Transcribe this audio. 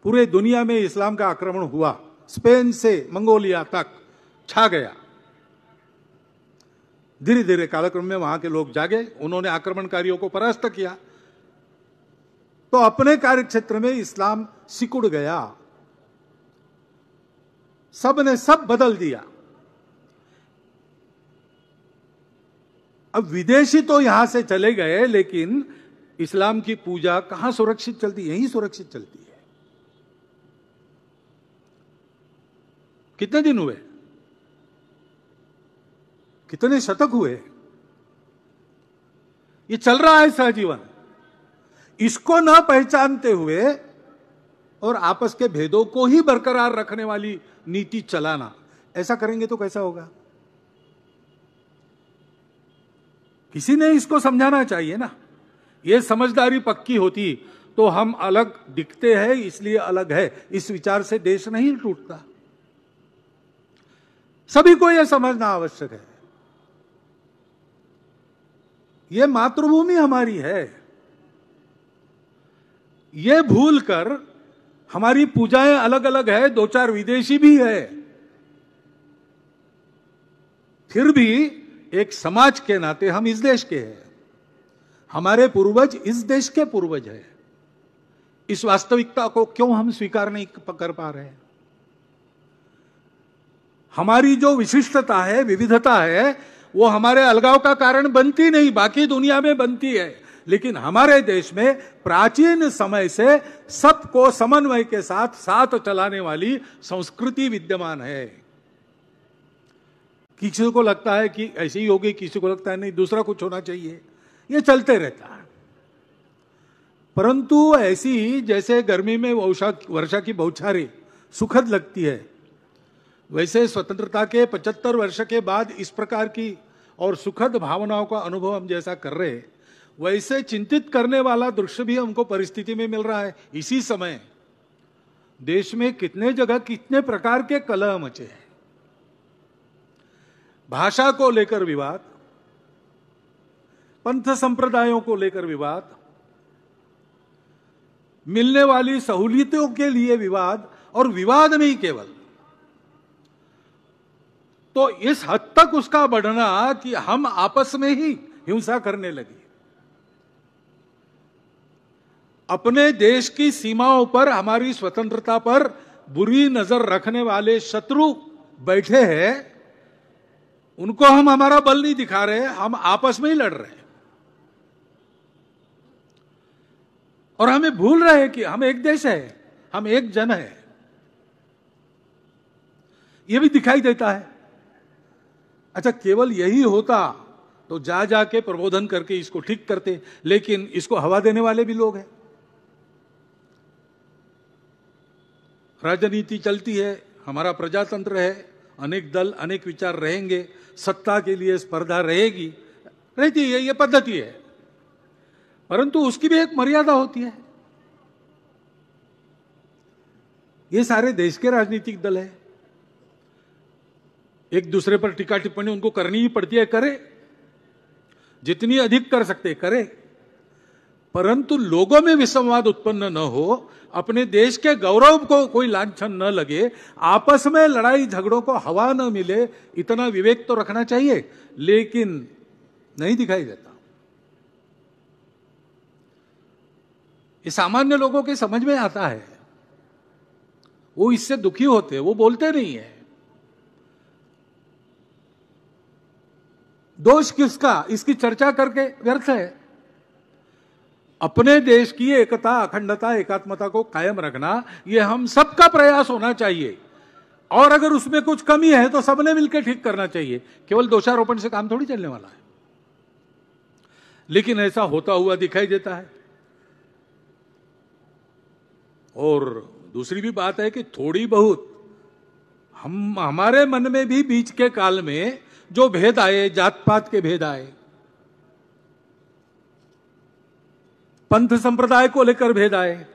पूरे दुनिया में इस्लाम का आक्रमण हुआ, स्पेन से मंगोलिया तक छा गया। धीरे धीरे कालक्रम में वहां के लोग जागे, उन्होंने आक्रमणकारियों को परास्त किया, तो अपने कार्यक्षेत्र में इस्लाम सिकुड़ गया, सब ने सब बदल दिया। अब विदेशी तो यहां से चले गए, लेकिन इस्लाम की पूजा कहां सुरक्षित चलती है? यहीं सुरक्षित चलती है। कितने दिन हुए, कितने शतक हुए, ये चल रहा है सहजीवन। इसको न पहचानते हुए और आपस के भेदों को ही बरकरार रखने वाली नीति चलाना, ऐसा करेंगे तो कैसा होगा? किसी ने इसको समझाना चाहिए ना। ये समझदारी पक्की होती तो हम अलग दिखते हैं इसलिए अलग है, इस विचार से देश नहीं टूटता। सभी को यह समझना आवश्यक है। यह मातृभूमि हमारी है। यह भूलकर हमारी पूजाएं अलग अलग है, दो चार विदेशी भी है, फिर भी एक समाज के नाते हम इस देश के हैं। हमारे पूर्वज इस देश के पूर्वज हैं। इस वास्तविकता को क्यों हम स्वीकार नहीं कर पा रहे हैं? हमारी जो विशिष्टता है, विविधता है, वो हमारे अलगाव का कारण बनती नहीं, बाकी दुनिया में बनती है। लेकिन हमारे देश में प्राचीन समय से सबको समन्वय के साथ साथ चलाने वाली संस्कृति विद्यमान है। किसी को लगता है कि ऐसे ही होगी, किसी को लगता है नहीं दूसरा कुछ होना चाहिए, ये चलते रहता है। परंतु ऐसी जैसे गर्मी में वर्षा की बौछारें सुखद लगती है, वैसे स्वतंत्रता के 75 वर्ष के बाद इस प्रकार की और सुखद भावनाओं का अनुभव हम जैसा कर रहे हैं, वैसे चिंतित करने वाला दृश्य भी हमको परिस्थिति में मिल रहा है। इसी समय देश में कितने जगह कितने प्रकार के कलह मचे हैं। भाषा को लेकर विवाद, पंथ संप्रदायों को लेकर विवाद, मिलने वाली सहूलियतों के लिए विवाद, और विवाद नहीं केवल, तो इस हद तक उसका बढ़ना कि हम आपस में ही हिंसा करने लगे। अपने देश की सीमाओं पर हमारी स्वतंत्रता पर बुरी नजर रखने वाले शत्रु बैठे हैं, उनको हम हमारा बल नहीं दिखा रहे, हम आपस में ही लड़ रहे हैं। और हमें भूल रहे हैं कि हम एक देश है, हम एक जन है। यह भी दिखाई देता है। अच्छा, केवल यही होता तो जा जाके प्रबोधन करके इसको ठीक करते, लेकिन इसको हवा देने वाले भी लोग हैं। राजनीति चलती है, हमारा प्रजातंत्र है, अनेक दल अनेक विचार रहेंगे, सत्ता के लिए स्पर्धा रहेगी, रहती है, ये पद्धति है। परंतु उसकी भी एक मर्यादा होती है। ये सारे देश के राजनीतिक दल है, एक दूसरे पर टीका टिप्पणी उनको करनी ही पड़ती है, करे, जितनी अधिक कर सकते करे, परंतु लोगों में विसंवाद उत्पन्न न हो, अपने देश के गौरव को कोई लांछन न लगे, आपस में लड़ाई झगड़ों को हवा न मिले, इतना विवेक तो रखना चाहिए, लेकिन नहीं दिखाई देता। ये सामान्य लोगों के समझ में आता है, वो इससे दुखी होते, वो बोलते नहीं है। दोष किसका, इसकी चर्चा करके व्यर्थ है। अपने देश की एकता, अखंडता, एकात्मता को कायम रखना, यह हम सबका प्रयास होना चाहिए। और अगर उसमें कुछ कमी है तो सबने मिलकर ठीक करना चाहिए। केवल दोषारोपण से काम थोड़ी चलने वाला है। लेकिन ऐसा होता हुआ दिखाई देता है। और दूसरी भी बात है कि थोड़ी बहुत हमारे मन में भी बीच के काल में जो भेद आए, जात पात के भेद आए, पंथ संप्रदाय को लेकर भेद आए,